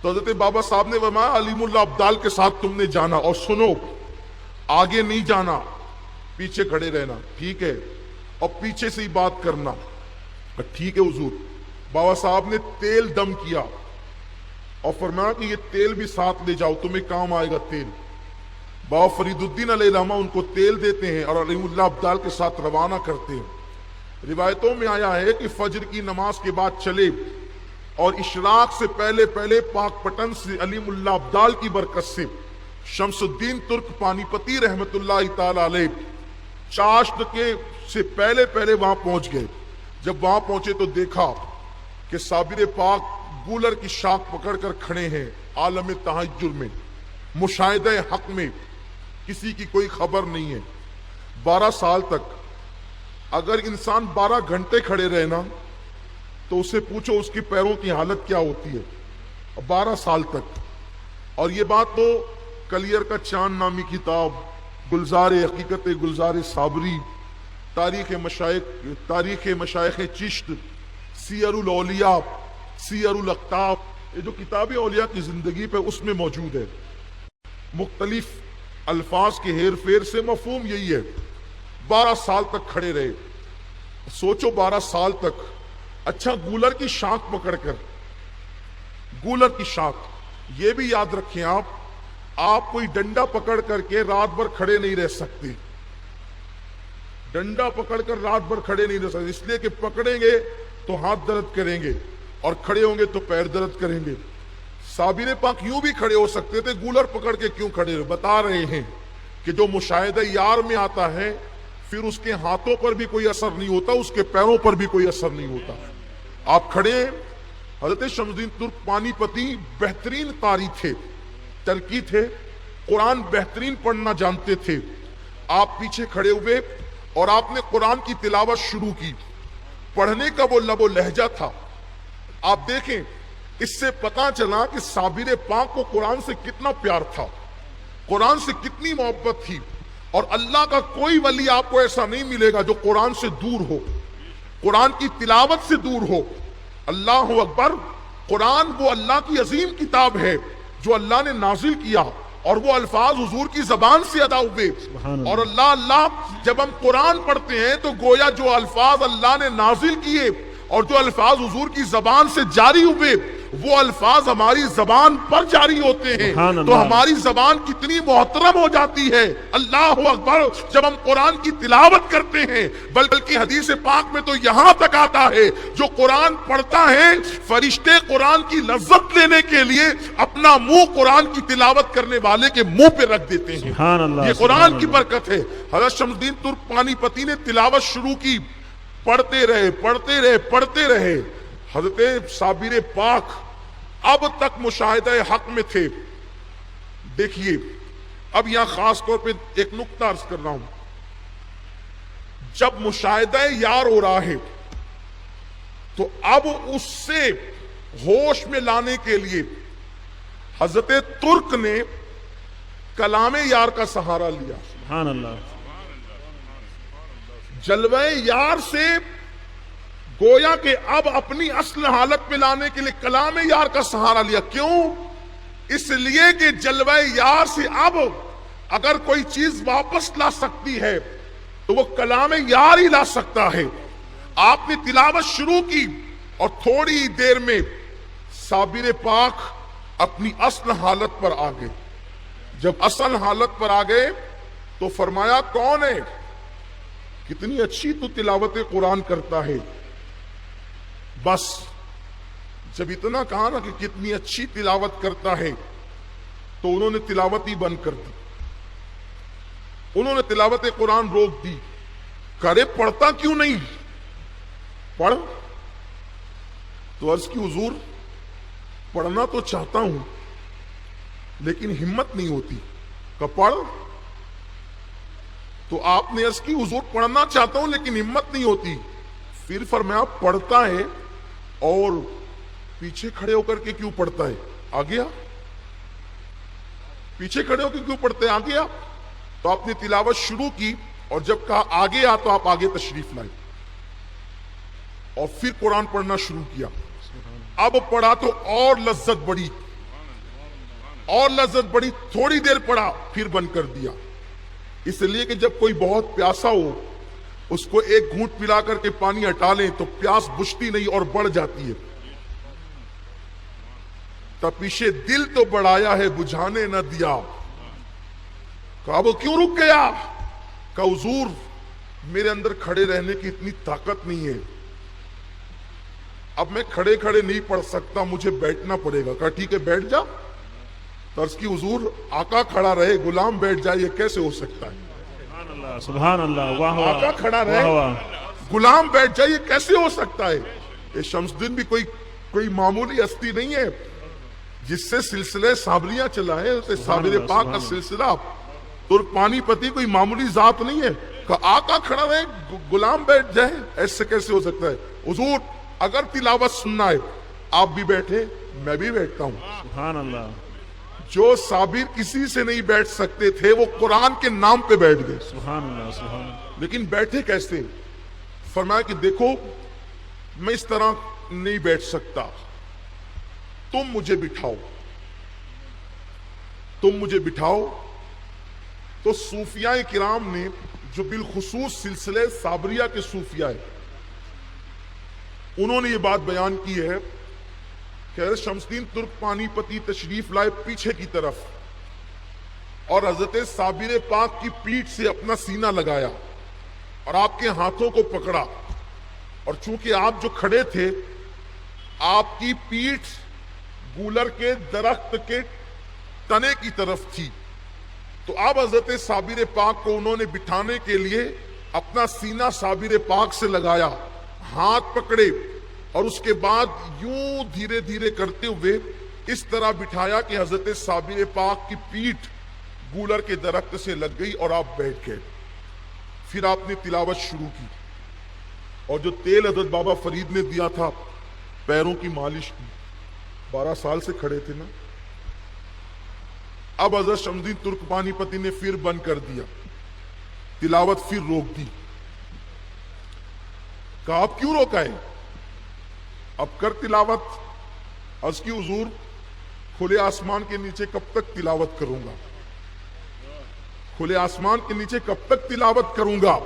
تو حضرت بابا صاحب نے فرمایا علیم اللہ ابدال کے ساتھ تم نے جانا، اور سنو آگے نہیں جانا، پیچھے کھڑے رہنا، ٹھیک ہے، اور پیچھے سے ہی بات کرنا، ٹھیک ہے حضور۔ بابا صاحب نے تیل دم کیا اور فرمایا کہ یہ تیل بھی ساتھ لے جاؤ، تمہیں کام آئے گا تیل۔ بابا فرید الدین علیہ الرحمہ ان کو تیل دیتے ہیں اور علیم اللہ ابدال کے ساتھ روانہ کرتے ہیں۔ روایتوں میں آیا ہے کہ فجر کی نماز کے بعد چلے اور اشراق سے پہلے پہلے پاک پٹن سے علیم اللہ ابدال کی برکت سے شمس الدین ترک پانی پتی رحمت اللہ تعالی علیہ چاشت کے سے پہلے پہلے وہاں پہنچ گئے۔ جب وہاں پہنچے تو دیکھا کہ صابر پاک گولر کی شاخ پکڑ کر کھڑے ہیں، عالم تحجر میں، مشاہدہ حق میں، کسی کی کوئی خبر نہیں ہے۔ 12 سال تک اگر انسان 12 گھنٹے کھڑے رہے نا تو اسے پوچھو اس کی پیروں کی حالت کیا ہوتی ہے، 12 سال تک۔ اور یہ بات تو کلیر کا چاند نامی کتاب، گلزار حقیقت گلزار صابری، تاریخ مشائخ چشت، سیر الاولیاء، سیر الاقطاب، یہ جو کتاب اولیاء کی زندگی پہ اس میں موجود ہے۔ مختلف الفاظ کے ہیر پھیر سے مفہوم یہی ہے، 12 سال تک کھڑے رہے۔ سوچو 12 سال تک، اچھا گولر کی شاخ پکڑ کر، گولر کی شاخ، یہ بھی یاد رکھیں آپ کوئی ڈنڈا پکڑ کر کے رات بھر کھڑے نہیں رہ سکتے، ڈنڈا پکڑ کر رات بھر کھڑے نہیں رہ سکتے، اس لیے کہ پکڑیں گے تو ہاتھ درد کریں گے اور کھڑے ہوں گے تو پیر درد کریں گے۔ صابر پاک یوں بھی کھڑے ہو سکتے تھے، گولر پکڑ کے کیوں کھڑے ہوئے؟ بتا رہے ہیں کہ جو مشاہدہ یار میں آتا ہے پھر اس کے ہاتھوں پر بھی کوئی اثر نہیں ہوتا، اس کے پیروں پر بھی کوئی اثر نہیں ہوتا۔ آپ کھڑے ہیں۔ حضرت شمس الدین ترک پانی پتی بہترین قاری تھے، ترکی تھے، قرآن بہترین پڑھنا جانتے تھے۔ آپ پیچھے کھڑے ہوئے اور آپ نے قرآن کی تلاوت شروع کی۔ پڑھنے کا وہ لب و لہجہ تھا، آپ دیکھیں، اس سے پتا چلا کہ صابر پاک کو قرآن سے کتنا پیار تھا، قرآن سے کتنی محبت تھی۔ اور اللہ کا کوئی ولی آپ کو ایسا نہیں ملے گا جو قرآن سے دور ہو، قرآن کی تلاوت سے دور ہو۔ اللہ اکبر، قرآن وہ اللہ کی عظیم کتاب ہے جو اللہ نے نازل کیا، اور وہ الفاظ حضور کی زبان سے ادا ہوئے۔ اور اللہ جب ہم قرآن پڑھتے ہیں تو گویا جو الفاظ اللہ نے نازل کیے اور جو الفاظ حضور کی زبان سے جاری ہوئے وہ الفاظ ہماری زبان پر جاری ہوتے ہیں، تو ہماری زبان کتنی محترم ہو جاتی ہے۔ اللہ اکبر، جب ہم قرآن کی تلاوت کرتے ہیں، بلکہ حدیث پاک میں تو یہاں تک آتا ہے جو قرآن پڑھتا ہے فرشتے قرآن کی لذت لینے کے لیے اپنا منہ قرآن کی تلاوت کرنے والے کے منہ پہ رکھ دیتے ہیں۔ یہ قرآن کی برکت ہے۔ حضرت شمس الدین ترک پانی پتی نے تلاوت شروع کی، پڑھتے رہے۔ حضرت صابر پاک اب تک مشاہدہ حق میں تھے۔ دیکھیے اب یہاں خاص طور پہ ایک نقطہ عرض کر رہا ہوں، جب مشاہدہ یار ہو رہا ہے تو اب اس سے ہوش میں لانے کے لیے حضرت ترک نے کلام یار کا سہارا لیا۔ سبحان اللہ۔ جلوہ یار سے گویا کہ اب اپنی اصل حالت میں لانے کے لیے کلام یار کا سہارا لیا۔ کیوں؟ اس لیے کہ جلوہ یار سے اب اگر کوئی چیز واپس لا سکتی ہے تو وہ کلام یار ہی لا سکتا ہے۔ آپ نے تلاوت شروع کی اور تھوڑی دیر میں صابر پاک اپنی اصل حالت پر آ گئے۔ جب اصل حالت پر آ گئے تو فرمایا کون ہے؟ کتنی اچھی تو تلاوت قرآن کرتا ہے۔ بس جب اتنا کہا نا کہ کتنی اچھی تلاوت کرتا ہے تو انہوں نے تلاوت ہی بند کر دی، انہوں نے تلاوت قرآن روک دی۔ کرے پڑھتا کیوں نہیں؟ پڑھ۔ تو عرض کی حضور پڑھنا تو چاہتا ہوں لیکن ہمت نہیں ہوتی۔ کہ پڑھ۔ تو آپ نے عرض کی حضور پڑھنا چاہتا ہوں لیکن ہمت نہیں ہوتی۔ پھر فرمایا پڑھتا ہے اور پیچھے کھڑے ہو کر کے کیوں پڑھتا ہے؟ آ گیا؟ پیچھے کھڑے ہو کے کیوں پڑھتے ہیں؟ آ گیا؟ تو آپ نے تلاوت شروع کی اور جب کہا آگے آ تو آپ آگے تشریف لائے اور پھر قرآن پڑھنا شروع کیا۔ اب پڑھا تو اور لذت بڑھی، اور لذت بڑی، تھوڑی دیر پڑا پھر بند کر دیا، اس لیے کہ جب کوئی بہت پیاسا ہو اس کو ایک گھونٹ پلا کر کے پانی ہٹا لیں تو پیاس بجھتی نہیں اور بڑھ جاتی ہے۔ تپش دل تو بڑھایا ہے بجھانے نہ دیا۔ کہا وہ کیوں رک گیا؟ کہا حضور میرے اندر کھڑے رہنے کی اتنی طاقت نہیں ہے، اب میں کھڑے کھڑے نہیں پڑھ سکتا، مجھے بیٹھنا پڑے گا۔ کہا ٹھیک ہے بیٹھ جا۔ طرز کی حضور آقا کھڑا رہے غلام بیٹھ جائے، یہ کیسے ہو سکتا ہے؟ سبحان اللہ، واہ واہ، آقا کھڑا رہے واہ واہ، غلام بیٹھ جائے، یہ کیسے ہو سکتا ہے؟ یہ شمس الدین بھی کوئی معمولی ہستی نہیں ہے جس سے سلسلے صابریاں چلا ہے، اسے صابر پاک کا سلسلہ ترک پانی پتی کوئی معمولی ذات نہیں ہے۔ کہ آقا کھڑا رہے غلام بیٹھ جائے، ایسے کیسے ہو سکتا ہے؟ حضور اگر تلاوت سننا ہے آپ بھی بیٹھے میں بھی بیٹھتا ہوں۔ سبحان اللہ، جو صابر کسی سے نہیں بیٹھ سکتے تھے وہ قرآن کے نام پہ بیٹھ گئے، سبحان اللہ، سبحان اللہ، لیکن بیٹھے کیسے؟ فرمایا کہ دیکھو میں اس طرح نہیں بیٹھ سکتا، تم مجھے بٹھاؤ، تم مجھے بٹھاؤ۔ تو صوفیاء کرام نے جو بالخصوص سلسلے صابریہ کے صوفیاء ہیں انہوں نے یہ بات بیان کی ہے کہ حضرت شمس الدین ترک پانی پتی تشریف لائے پیچھے کی طرف اور حضرت صابر پاک کی پیٹھ سے اپنا سینہ لگایا اور آپ کے ہاتھوں کو پکڑا، اور چونکہ آپ جو کھڑے تھے آپ کی پیٹھ گولر کے درخت کے تنے کی طرف تھی، تو اب حضرت صابر پاک کو انہوں نے بٹھانے کے لیے اپنا سینہ صابر پاک سے لگایا، ہاتھ پکڑے اور اس کے بعد یوں دھیرے دھیرے کرتے ہوئے اس طرح بٹھایا کہ حضرت صابر پاک کی پیٹھ گولر کے درخت سے لگ گئی اور آپ بیٹھ گئے۔ پھر آپ نے تلاوت شروع کی اور جو تیل حضرت بابا فرید نے دیا تھا پیروں کی مالش کی، 12 سال سے کھڑے تھے نا، اب حضرت شمس الدین ترک پانی پتی نے پھر بند کر دیا، تلاوت پھر روک دی۔ کہا آپ کیوں روکا ہے؟ اب کر تلاوت۔ عرض کی حضور کھلے آسمان کے نیچے کب تک تلاوت کروں گا؟ کھلے آسمان کے نیچے کب تک تلاوت کروں گا؟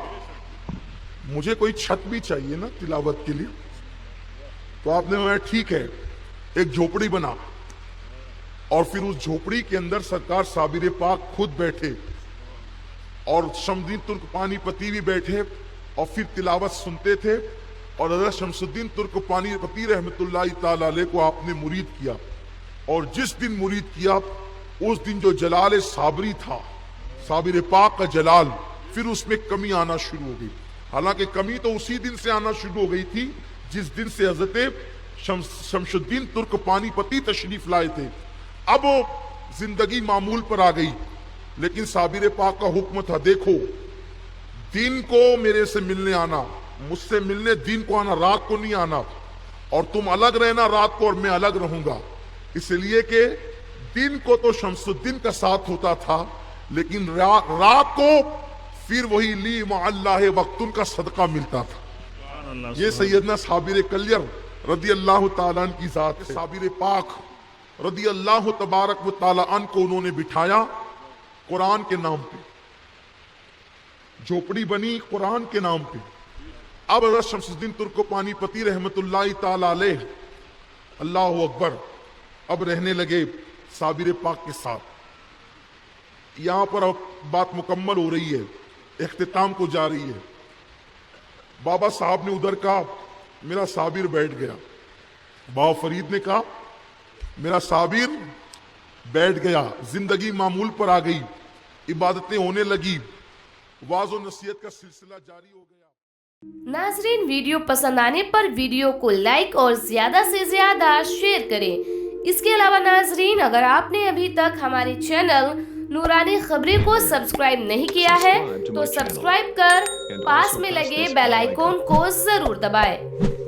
مجھے کوئی چھت بھی چاہیے نا تلاوت کے لیے۔ تو آپ نے کہا ٹھیک ہے، ایک جھوپڑی بنا، اور پھر اس جھوپڑی کے اندر سرکار صابر پاک خود بیٹھے اور شمس الدین ترک پانی پتی بھی بیٹھے اور پھر تلاوت سنتے تھے، اور حضرت شمس الدین ترک پانی پتی رحمت اللہ تعالی علیہ کو آپ نے مرید کیا، اور جس دن مرید کیا اس دن جو جلال صابری تھا، صابر پاک کا جلال، پھر اس میں کمی آنا شروع ہو گئی۔ حالانکہ کمی تو اسی دن سے آنا شروع ہو گئی تھی جس دن سے حضرت شمس الدین ترک پانی پتی تشریف لائے تھے۔ اب وہ زندگی معمول پر آ گئی، لیکن صابر پاک کا حکم تھا دیکھو دن کو میرے سے ملنے آنا، مجھ سے ملنے دن کو آنا، رات کو نہیں آنا، اور تم الگ رہنا رات کو اور میں الگ رہوں گا، اس لیے کہ دن کو تو شمس الدین کا ساتھ ہوتا تھا لیکن رات کو پھر وہی لی مع اللہ وقت کا صدقہ ملتا تھا۔ یہ سیدنا صابر کلیر رضی اللہ تعالیٰ عنہ کی ذات ہے۔ صابر پاک رضی اللہ تبارک و تعالیٰ عنہ کو انہوں نے بٹھایا قرآن کے نام پہ، جھوپڑی بنی قرآن کے نام پہ۔ اب حضرت شمس الدین ترک پانی پتی رحمت اللہ تعالیٰ علیہ، اللہ اکبر، اب رہنے لگے صابر پاک کے ساتھ۔ یہاں پر اب بات مکمل ہو رہی ہے، اختتام کو جا رہی ہے۔ بابا صاحب نے ادھر کہا میرا صابر بیٹھ گیا، بابا فرید نے کہا میرا صابر بیٹھ گیا، زندگی معمول پر آ گئی، عبادتیں ہونے لگی، واعظ و نصیحت کا سلسلہ جاری ہو گیا۔ ناظرین ویڈیو پسند آنے پر ویڈیو کو لائک اور زیادہ سے زیادہ شیئر کریں۔ اس کے علاوہ ناظرین اگر آپ نے ابھی تک ہمارے چینل نورانی خبریں کو سبسکرائب نہیں کیا ہے تو سبسکرائب کر پاس میں لگے بیل آئیکن کو ضرور دبائیں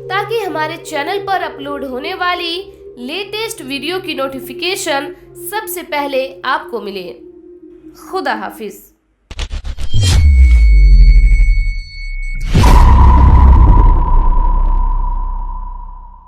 تاکہ ہمارے چینل پر اپلوڈ ہونے والی لیٹسٹ ویڈیو کی نوٹیفیکیشن سب سے پہلے آپ کو ملے۔ خدا حافظ۔